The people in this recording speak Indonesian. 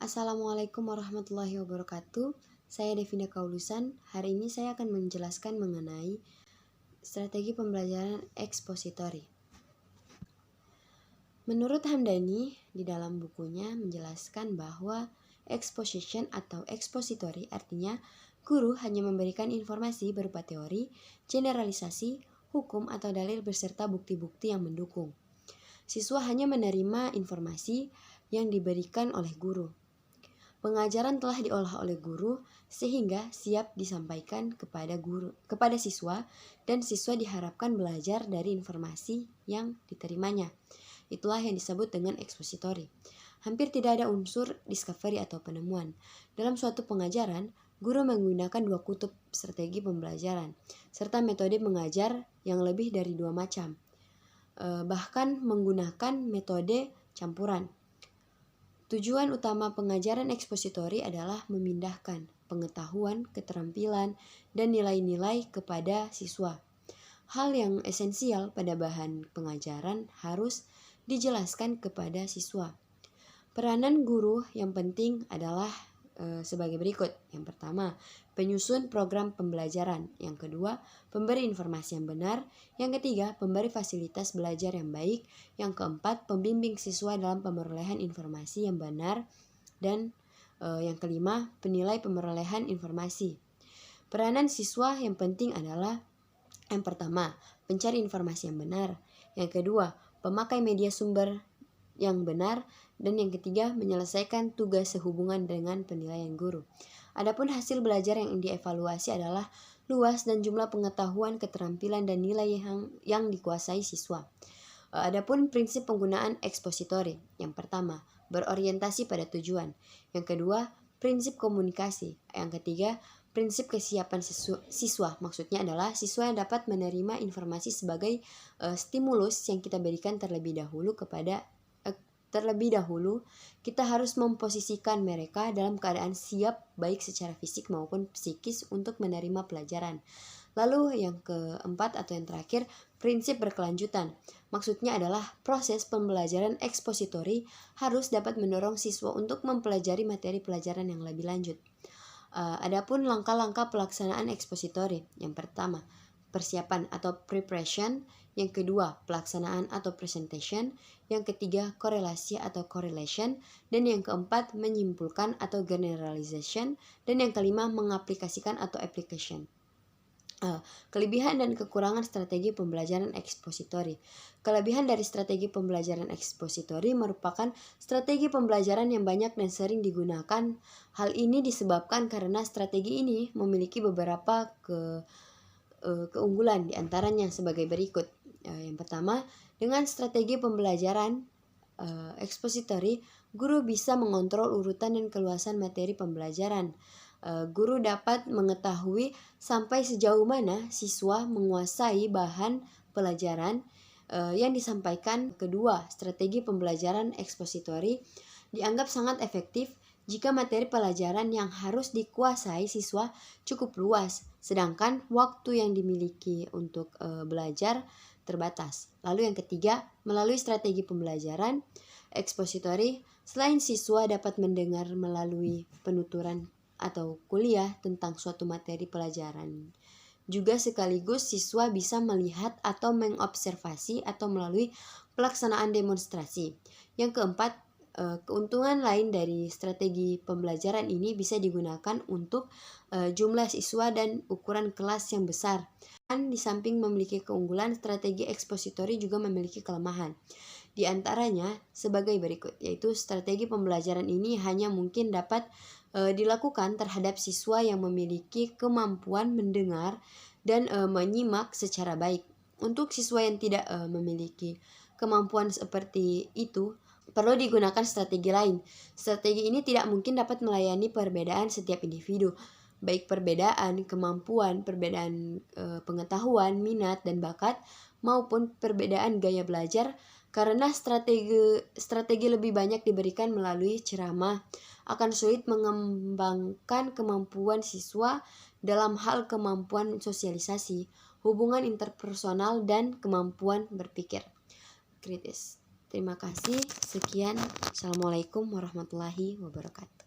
Assalamualaikum warahmatullahi wabarakatuh. Saya Devina Kaulusan. Hari ini saya akan menjelaskan mengenai strategi pembelajaran ekspositori. Menurut Hamdani, di dalam bukunya menjelaskan bahwa exposition atau expository artinya guru hanya memberikan informasi berupa teori, generalisasi, hukum atau dalil beserta bukti-bukti yang mendukung. Siswa hanya menerima informasi yang diberikan oleh guru. Pengajaran telah diolah oleh guru sehingga siap disampaikan kepada siswa, dan siswa diharapkan belajar dari informasi yang diterimanya. Itulah yang disebut dengan expository. Hampir tidak ada unsur discovery atau penemuan. Dalam suatu pengajaran, guru menggunakan dua kutub strategi pembelajaran serta metode mengajar yang lebih dari dua macam. Bahkan menggunakan metode campuran. Tujuan utama pengajaran ekspositori adalah memindahkan pengetahuan, keterampilan, dan nilai-nilai kepada siswa. Hal yang esensial pada bahan pengajaran harus dijelaskan kepada siswa. Peranan guru yang penting adalah sebagai berikut. Yang pertama, penyusun program pembelajaran. Yang kedua, pemberi informasi yang benar. Yang ketiga, pemberi fasilitas belajar yang baik. Yang keempat, pembimbing siswa dalam pemerolehan informasi yang benar. Dan yang kelima, penilai pemerolehan informasi. Peranan siswa yang penting adalah yang pertama, pencari informasi yang benar. Yang kedua, pemakai media sumber yang benar. Dan yang ketiga, menyelesaikan tugas sehubungan dengan penilaian guru. Adapun hasil belajar yang dievaluasi adalah luas dan jumlah pengetahuan, keterampilan, dan nilai yang dikuasai siswa. Adapun prinsip penggunaan ekspositori. Yang pertama, berorientasi pada tujuan. Yang kedua, prinsip komunikasi. Yang ketiga, prinsip kesiapan siswa. Maksudnya adalah siswa yang dapat menerima informasi sebagai stimulus yang kita berikan terlebih dahulu. Kita harus memposisikan mereka dalam keadaan siap baik secara fisik maupun psikis untuk menerima pelajaran. Lalu yang keempat atau yang terakhir, prinsip berkelanjutan. Maksudnya adalah proses pembelajaran ekspositori harus dapat mendorong siswa untuk mempelajari materi pelajaran yang lebih lanjut. Adapun langkah-langkah pelaksanaan ekspositori. Yang pertama, persiapan atau preparation. Yang kedua, pelaksanaan atau presentation. Yang ketiga, korelasi atau correlation. Dan yang keempat, menyimpulkan atau generalization. Dan yang kelima, mengaplikasikan atau application. Kelebihan dan kekurangan strategi pembelajaran ekspositori. Kelebihan dari strategi pembelajaran ekspositori merupakan strategi pembelajaran yang banyak dan sering digunakan. Hal ini disebabkan karena strategi ini memiliki beberapa keunggulan, diantaranya sebagai berikut. Yang pertama, dengan strategi pembelajaran ekspositori, guru bisa mengontrol urutan dan keluasan materi pembelajaran. Guru dapat mengetahui sampai sejauh mana siswa menguasai bahan pelajaran yang disampaikan. Kedua, strategi pembelajaran ekspositori dianggap sangat efektif jika materi pelajaran yang harus dikuasai siswa cukup luas, sedangkan waktu yang dimiliki untuk belajar terbatas. Lalu yang ketiga, melalui strategi pembelajaran ekspositori, selain siswa dapat mendengar melalui penuturan atau kuliah tentang suatu materi pelajaran, juga sekaligus siswa bisa melihat atau mengobservasi atau melalui pelaksanaan demonstrasi. Yang keempat, keuntungan lain dari strategi pembelajaran ini bisa digunakan untuk jumlah siswa dan ukuran kelas yang besar. Dan di samping memiliki keunggulan, strategi ekspositori juga memiliki kelemahan. Di antaranya sebagai berikut, yaitu strategi pembelajaran ini hanya mungkin dapat dilakukan terhadap siswa yang memiliki kemampuan mendengar dan menyimak secara baik. Untuk siswa yang tidak memiliki kemampuan seperti itu, perlu digunakan strategi lain. Strategi ini tidak mungkin dapat melayani perbedaan setiap individu, baik perbedaan kemampuan, perbedaan pengetahuan, minat, dan bakat, maupun perbedaan gaya belajar, karena strategi lebih banyak diberikan melalui ceramah akan sulit mengembangkan kemampuan siswa dalam hal kemampuan sosialisasi, hubungan interpersonal, dan kemampuan berpikir kritis. Terima kasih. Sekian. Assalamualaikum warahmatullahi wabarakatuh.